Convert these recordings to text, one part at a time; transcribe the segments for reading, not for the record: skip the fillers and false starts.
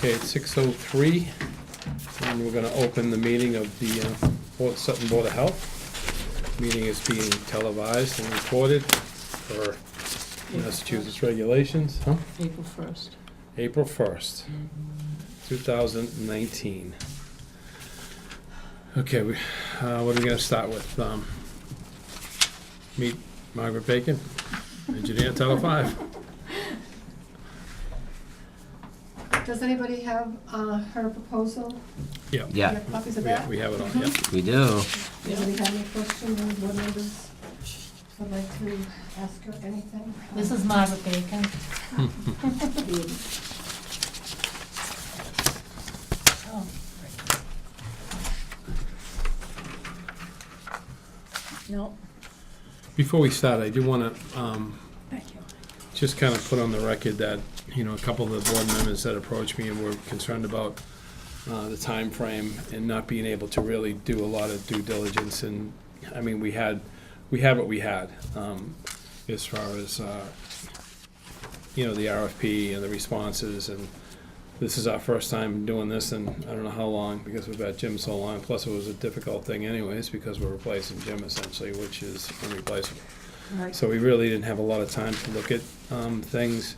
Okay, it's 6:03, and we're going to open the meeting of the Sutton Board of Health. Meeting is being televised and recorded for Massachusetts regulations. April 1st. April 1st, 2019. Okay, what are we going to start with? Meet Margaret Bacon, engineer, Title 5. Does anybody have her proposal? Yeah. Do you have copies of that? We have it on, yeah. We do. Does anybody have any questions, any board members would like to ask her anything? This is Margaret Bacon. Oh. No. Before we start, I do want to Thank you. just kind of put on the record that, a couple of the board members that approached me and were concerned about the time frame and not being able to really do a lot of due diligence. And, I mean, we had what we had as far as, the RFP and the responses. And this is our first time doing this, and I don't know how long, because we've had Jim so long. Plus, it was a difficult thing anyways, because we're replacing Jim essentially, which is unreplaceable. Right. So we really didn't have a lot of time to look at things.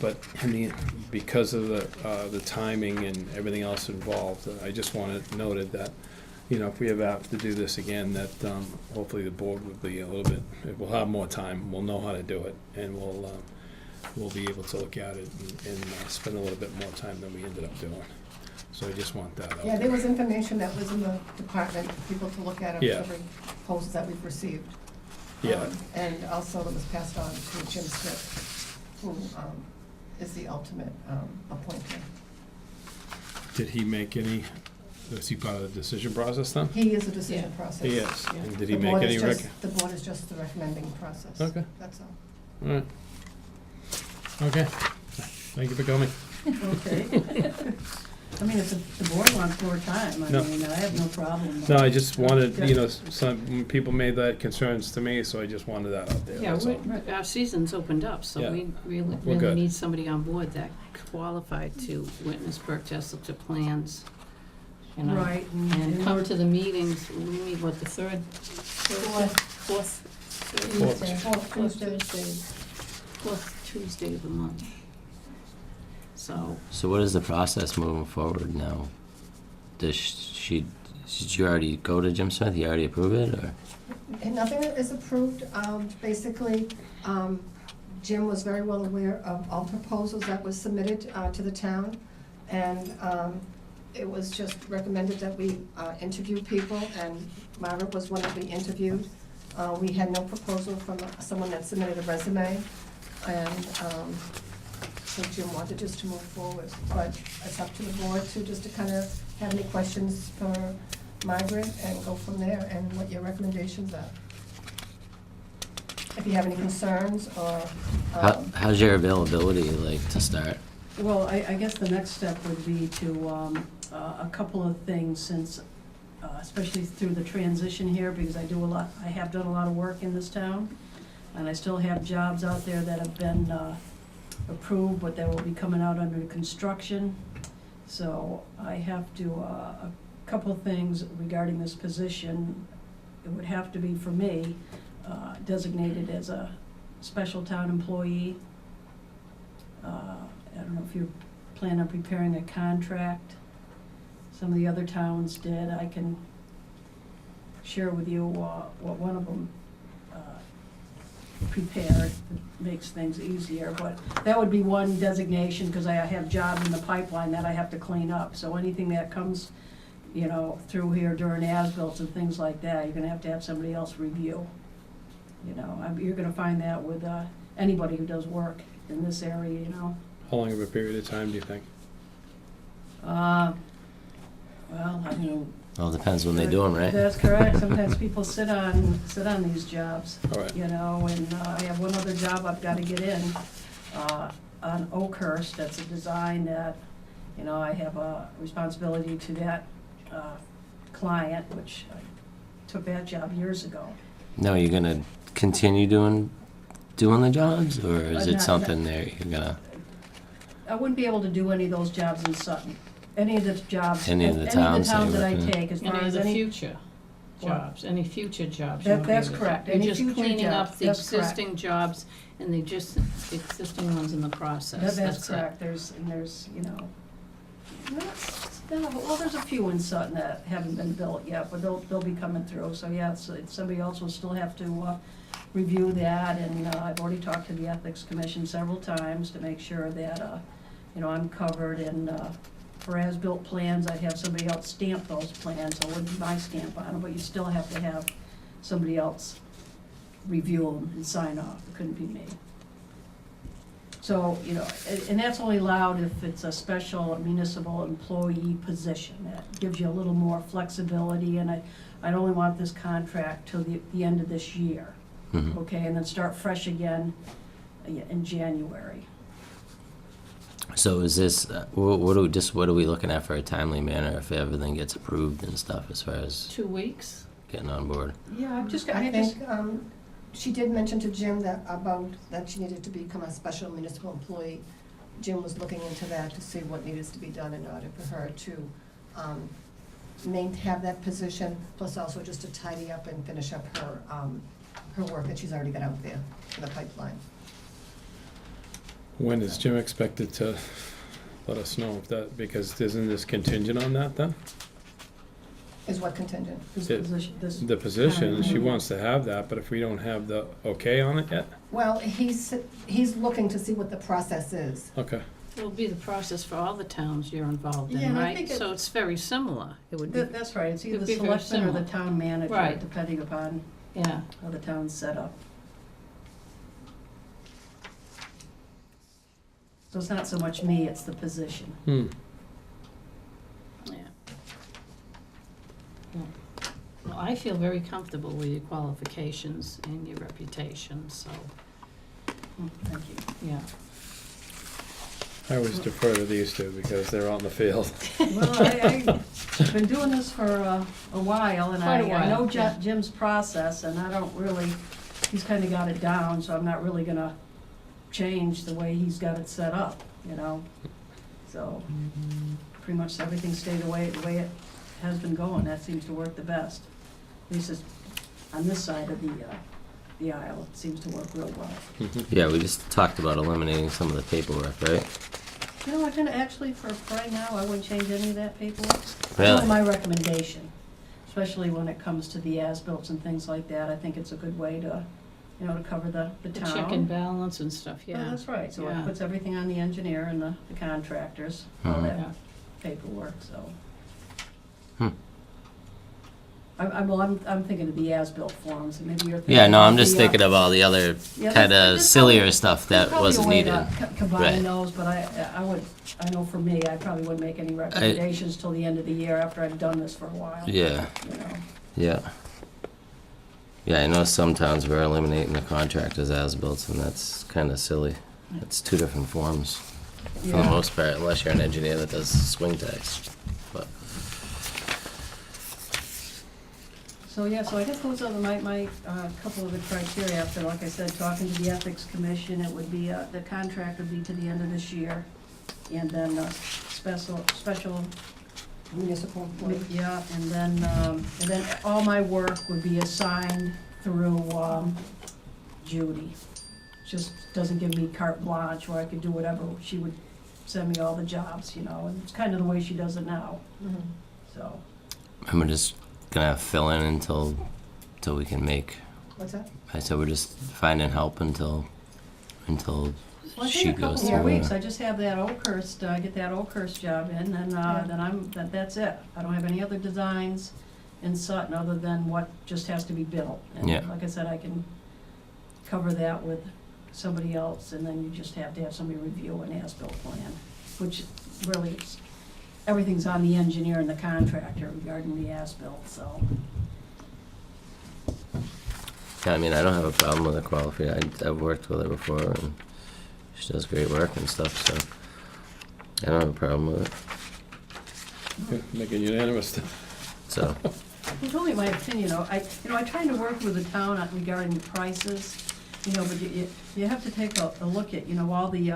But because of the timing and everything else involved, I just want it noted that, if we ever have to do this again, that hopefully the board will be a little bit, we'll have more time, we'll know how to do it, and we'll be able to look at it and spend a little bit more time than we ended up doing. So I just want that out Yeah, there. there was information that was in the department for people to look at Yeah. every proposals that we've received. Yeah. And also that was passed on to Jim Smith, who is the ultimate appointee. Did he make any, was he part of the decision process then? He is a decision Yeah. process. He is. Yeah. And did The he make board any is just- The board is just the recommending process. Okay. That's all. All right. Okay. Thank you for coming. Okay. I mean, if the board wants more time, I No. mean, I have no problem. No, I just wanted, Yeah. some people made that concerns to me, so I just wanted that out there. Yeah, that's all. our season's opened up, so Yeah. we We're really good. need somebody on board that qualified to witness Berkshire to plans, Right. and come we're- to the meetings. We meet, what, the fourth Tuesday. fourth Tuesday of the month. So, So what is the process moving forward now? Did you already go to Jim Smith? He already approved it, or? And nothing is approved. Basically, Jim was very well aware of all proposals that was submitted to the town. And it was just recommended that we interview people, and Margaret was one that we interviewed. We had no proposal from someone that submitted a resume. And so Jim wanted just to move forward. But it's up to the board to kind of have any questions for Margaret and go from there, and what your recommendations are. If you have any concerns or, How's your availability like to start? Well, I guess the next step would be to, a couple of things, since, especially through the transition here, because I have done a lot of work in this town, and I still have jobs out there that have been approved, but that will be coming out under construction. So I have to, a couple of things regarding this position. It would have to be, for me, designated as a special town employee. I don't know if you plan on preparing a contract. Some of the other towns did. I can share with you what one of them prepared. It makes things easier, but that would be one designation, because I have jobs in the pipeline that I have to clean up. So anything that comes, through here during as-bills and things like that, you're gonna have to have somebody else review. You're gonna find that with anybody who does work in this area, How long of a period of time do you think? Well, I mean, Well, it depends when they do them, right? that's correct. Sometimes people sit on these jobs, All right. and I have one other job I've got to get in on Oakhurst. That's a design that, I have a responsibility to that client, which I took that job years ago. No, you're gonna continue doing the jobs, or is it Not- something there you're gonna? I wouldn't be able to do any of those jobs in Sutton. Any of the jobs, Any of the towns that towns you're that I looking at. take, as far Any of as the any. future What? jobs, any future jobs. That- you'll be that's able to- correct. You're Any just future cleaning jobs, up the that's correct. existing jobs and the existing ones in the process. That's it. correct, there's, you know, well, there's a few in Sutton that haven't been built yet, but they'll be coming through, so yeah, so somebody else will still have to, review that, and, I've already talked to the Ethics Commission several times to make sure that, you know, I'm covered, and, for as-built plans, I'd have somebody else stamp those plans, so it wouldn't be my stamp on them, but you still have to have somebody else review them and sign off, it couldn't be me. So, you know, and that's only allowed if it's a special municipal employee position. That gives you a little more flexibility, and I'd only want this contract till the end of this year, Mhm. okay? And then start fresh again in January. So is this, what are we looking at for a timely manner if everything gets approved and stuff as far as 2 weeks? getting on board? Yeah, I think, she did mention to Jim that she needed to become a special municipal employee. Jim was looking into that to see what needed to be done in order for her to, have that position, plus also just to tidy up and finish up her work that she's already got out there in the pipeline. When is Jim expected to let us know if that, because isn't this contingent on that then? Is what contingent? This It- position, this. The position, she Mhm. wants to have that, but if we don't have the okay on it yet? Well, he's looking to see what the process is. Okay. It'll be the process for all the towns you're involved in, Yeah, and I right? think So it's very similar. It would be, That's right, it's either It'd the be very selectman or the similar. town manager, Right. depending upon yeah. how the town's set up. So it's not so much me, it's the position. Hmm. Yeah. Well, I feel very comfortable with your qualifications and your reputation, so, Thank you. yeah. I always defer to these two because they're on the field. Well, I've been doing this for a while, and Quite a I know while, yeah. Jim's process, and I don't really, he's kinda got it down, so I'm not really gonna change the way he's got it set up, you know? So, pretty much everything stayed the way it has been going, that seems to work the best. At least it's on this side of the aisle, it seems to work real well. Yeah, we just talked about eliminating some of the paperwork, right? You know, I can actually, for right now, I wouldn't change any of that paperwork. Really? That's my recommendation, especially when it comes to the as-bills and things like that. I think it's a good way to, you know, to cover the The town. check and balance and stuff, Oh, yeah. that's right, so Yeah. it puts everything on the engineer and the contractors, all Mhm. that Yeah. paperwork, so. Hmm. I'm thinking of the as-built forms, and maybe you're thinking. Yeah, no, I'm of just the, thinking of all the other yeah, kind there's of probably- sillier stuff there's that probably wasn't a way needed. to combine Right. those, but I know for me, I probably wouldn't make any recommendations till the end of the year after I've done this for a while. Yeah, You know, yeah. Yeah, I know some towns were eliminating the contractors as-built, and that's kind of silly. It's two different forms, for the yeah. most part, unless you're an engineer that does swing tax. But, So, yeah, so I guess those are my couple of the criteria after, like I said, talking to the Ethics Commission, it would be, the contract would be to the end of this year. And then, special, Municipal employee. yeah, and then all my work would be assigned through, Judy. Just doesn't give me carte blanche where I could do whatever, she would send me all the jobs, you know, and it's kind of the way she does it now, Mhm. so. and we're just gonna fill in until we can make, What's that? I said we're just finding help until Well, I she think a goes couple more through. weeks, I just have that Oakhurst, get that Oakhurst job in, and, that's it. I don't have any other designs in Sutton other than what just has to be built. Yeah. And like I said, I can cover that with somebody else, and then you just have to have somebody review an as-built plan, which really, everything's on the engineer and the contractor regarding the as-built, so. Yeah, I mean, I don't have a problem with her qualification. I've worked with her before, and she does great work and stuff, so I don't have a problem with it. Make it unanimous. So, It's only my opinion, I tried to work with the town regarding the prices, but you have to take a look at, all the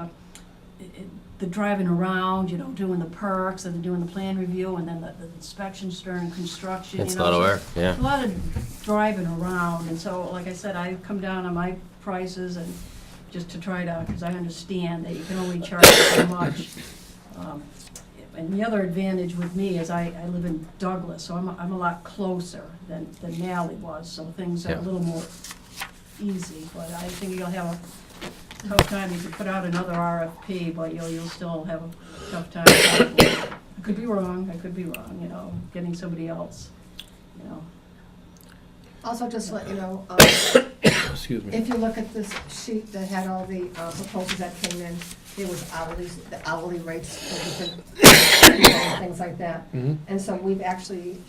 the driving around, you know, doing the perks, and doing the plan review, and then the inspections during construction, It's you a know. lot of so work, yeah. a lot of driving around, and so, like I said, I come down on my prices and just to try to, because I understand that you can only charge so much. And the other advantage with me is I live in Douglas, so I'm a lot closer than Nally was, so things are Yeah. a little more easy, but I think you'll have a tough time. You could put out another RFP, but you'll still have a tough time. I could be wrong, you know, getting somebody else, you know. Also, just to let you know, Excuse me. if you look at this sheet that had all the proposals that came in, there was the hourly rates for different people and things like that. Mhm. And so we've actually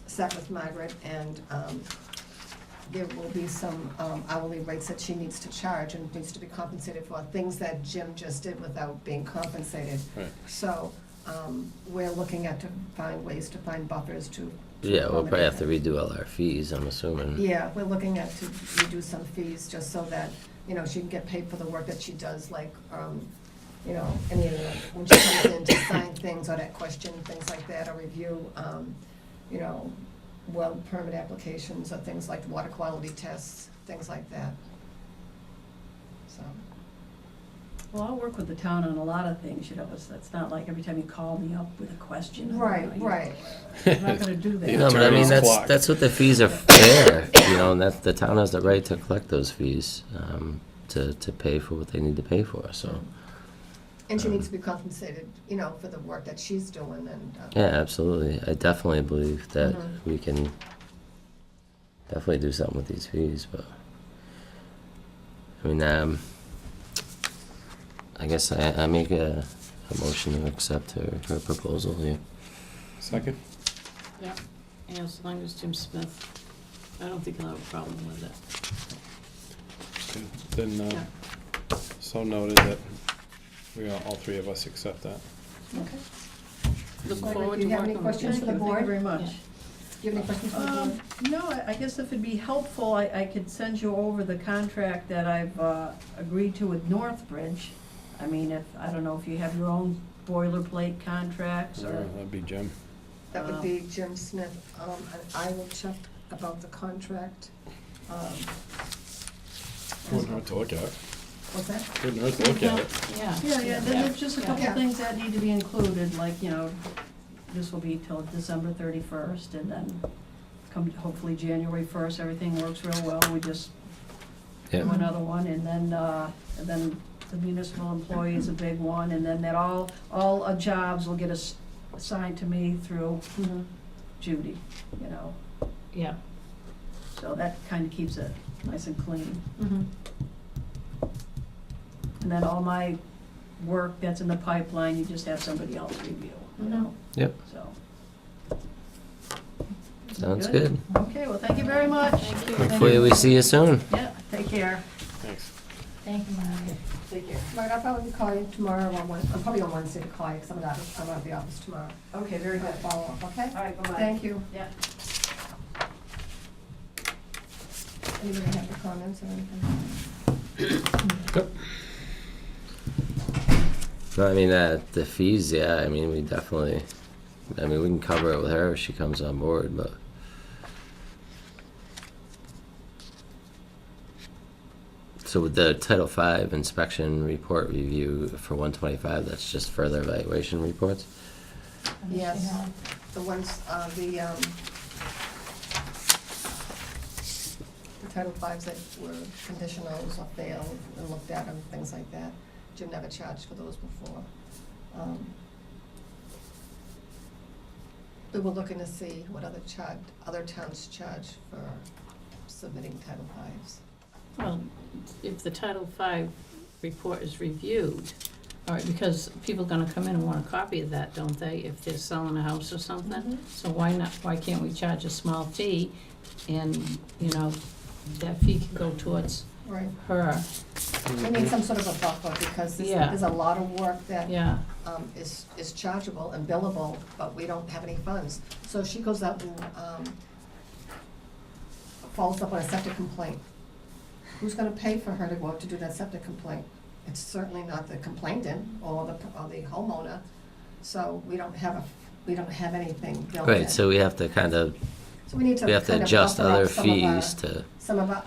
sat with Margaret, and there will be some hourly rates that she needs to charge and needs to be compensated for, things that Jim just did without being compensated. Right. So we're looking at to find ways to find buffers to Yeah, we'll probably have to accommodate redo all our fees, I'm assuming. that. Yeah, we're looking at to reduce some fees just so that, you know, she can get paid for the work that she does, like, you know, any of the, when she comes in to sign things or that question, things like that, or review, you know, well permit applications or things like water quality tests, things like that. So, Well, I'll work with the town on a lot of things, you know, it's not like every time you call me up with a question. you know, right, you know, right. I'm not gonna do that. No, but I mean, Attorney's clock. that's what the fees are for, you know, and that, the town has the right to collect those fees, to pay for what they need to pay for, so. And she needs to be compensated, you know, for the work that she's doing and. Yeah, absolutely. I definitely believe that Mhm. we can definitely do something with these fees, but, I mean, I guess I make a motion to accept her proposal here. Second? Yeah, and as long as Jim Smith, I don't think I'll have a problem with it. Okay. Then, Yeah. so noted that all three of us accept that. Okay. Look Margaret, forward do to you have any working with questions you. for the Thank you board? very much. Yeah. Do you have any questions for the board? No, I guess if it'd be helpful, I could send you over the contract that I've agreed to with Northbridge. I mean, I don't know if you have your own boilerplate contracts or. That'd be Jim. That would be Jim Smith. And I will check about the contract. Wouldn't hurt to look at. What's that? Wouldn't hurt to look at it. Yeah. Yeah, then there's just a couple Yeah. things that need to be included, like, you know, this will be till December 31st, and then come hopefully January 1st, everything works real well, we just do Yeah. another one, and then the municipal employee is a big one, and then that all jobs will get assigned to me through Judy, you know, Yeah. so that kinda keeps it nice and clean. Mm-hmm. And then all my work that's in the pipeline, you just have somebody else review, you know, Yep, so. sounds good. Okay, well, thank you very much. Thank you. Hopefully we see you soon. Yeah, take care. Thanks. Thank you, Margaret. Take care. Right, I'll probably call you tomorrow I'm probably on Wednesday to call you, because I'm out of the office tomorrow. Okay, very good. I'll follow up, okay? All right, bye-bye. Thank you. Yeah. Anybody have any comments or anything? Yep. No, I mean, the fees, yeah, I mean, we definitely, I mean, we can cover it with her if she comes on board, but. So with the Title V inspection report review for 125, that's just further evaluation reports? Yes. The ones, the Title Vs that were conditionals or failed and looked at and things like that. Jim never charged for those before. We were looking to see what other towns charge for submitting Title Vs. Well, if the Title V report is reviewed, all right, because people are gonna come in and want a copy of that, don't they, if they're selling a house or something? Mhm. So why can't we charge a small fee and, you know, that fee can go towards Right. her? We need some sort of a buffer because Yeah. there's a lot of work that Yeah, is chargeable and billable, but we don't have any funds. So she goes out and follows up on a septic complaint. Who's gonna pay for her to go out to do that septic complaint? It's certainly not the complainant or the homeowner, so we don't have anything built in. Right, so we have to kind of, So we need to we have to kind of adjust buffer up other some of our- fees to,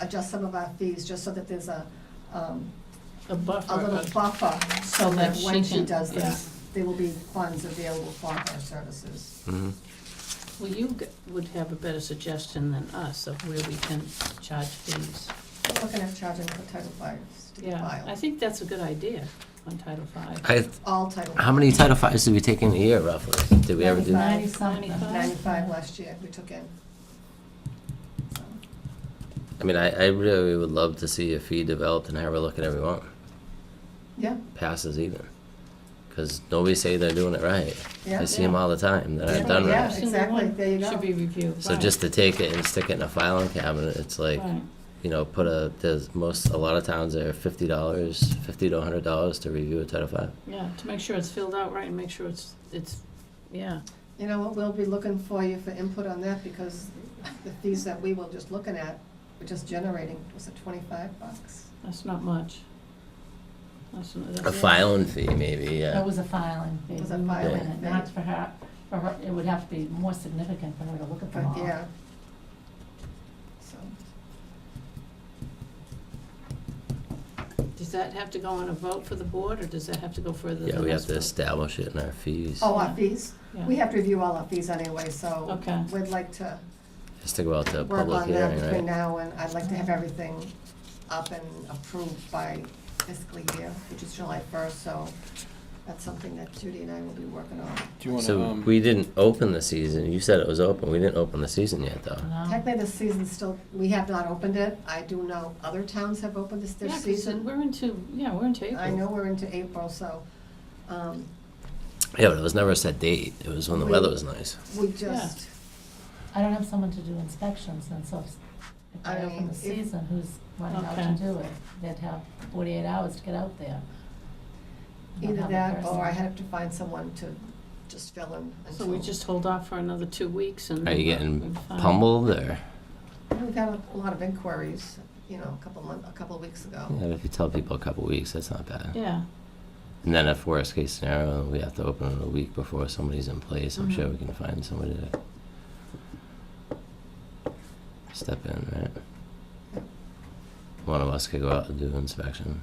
adjust some of our fees, just so that there's A a buffer. little buffer, so that that when she she can- does yeah. this, there will be funds available for her services. mhm. Well, you would have a better suggestion than us of where we can charge fees. We're looking at charging for Title V to be Yeah, filed. I think that's a good idea on Title V. All Title V. How many Title V's did we take in a year roughly? Did we ever do? 90-something. 95 last year we took in. So, I mean, I really would love to see a fee developed and have her look at every one. Yeah, Passes even. Because nobody say they're doing it right. yeah. I see them all the time that I've Yeah, done yeah. right. Every single exactly, one there you go. Should be reviewed. So just to take it and stick it in a filing cabinet, it's like, Right. you know, a lot of towns are $50 to $100 to review a Title V. Yeah, to make sure it's filled out right and make sure it's, yeah. You know what, we'll be looking for you for input on that, because the fees that we were just looking at, we're just generating, was it $25? That's not much. A filing fee, maybe, That yeah. was a filing fee. It was a We were filing looking at- fee. Not for her, it would have to be more significant for her to look at them But, all. yeah. So, Does that have to go on a vote for the board, or does that have to go further than Yeah, we have us to vote? establish it in our fees. oh, our fees? Yeah. We have to review all our fees anyway, so Okay. we'd like to Has to go out to work public on that hearing, between right? now and, I'd like to have everything up and approved by fiscal year, which is July 1st, so that's something that Judy and I will be working on. Do you want to, So we didn't open the season. You said it was open. We didn't open the season yet, though. No? Technically, the season's still, we have not opened it. I do know other towns have opened their Yeah, 'cause season. we're into April. I know we're into April, so, Yeah, but it was never a set date. It was when the weather was nice. we just, I don't have someone to do inspections, and so if I I open mean, the if- season, who's running out Okay. to do it? They'd have 48 hours to get out there. I don't either have a that, or I person. have to find someone to just fill in So until. we just hold off for another 2 weeks and. Are you we'll getting be fine. pummeled or? We've had a lot of inquiries, you know, a couple of weeks ago. Yeah, if you tell people a couple weeks, that's not bad. Yeah, And then if worst case scenario, we have to open it a week before somebody's in place, I'm sure we can find somebody to step in, right? One of us could go out and do inspection.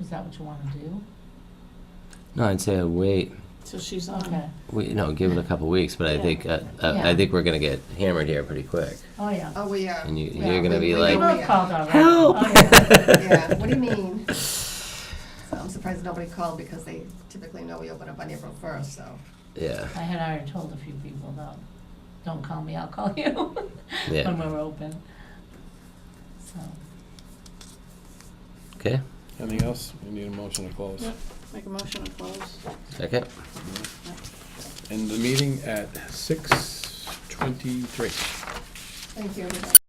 Is that what you want to do? No, I'd say wait. so she's on. Okay. Give it a couple weeks, but I Yeah. think I Yeah. think we're gonna get hammered here pretty quick, Oh, yeah. Oh, we are. and Yeah, you're gonna be we like, know. People have called already. "Help!" Oh, yeah. Yeah, what do you mean? So I'm surprised nobody called, because they typically know we open up on April 1st, so. yeah, I had already told a few people, though, don't call me, I'll call you yeah. when we're open. So, Okay, anything else? We need a motion to close. Yep. Make a motion to close. second. End the meeting at 6:23. Thank you, everybody.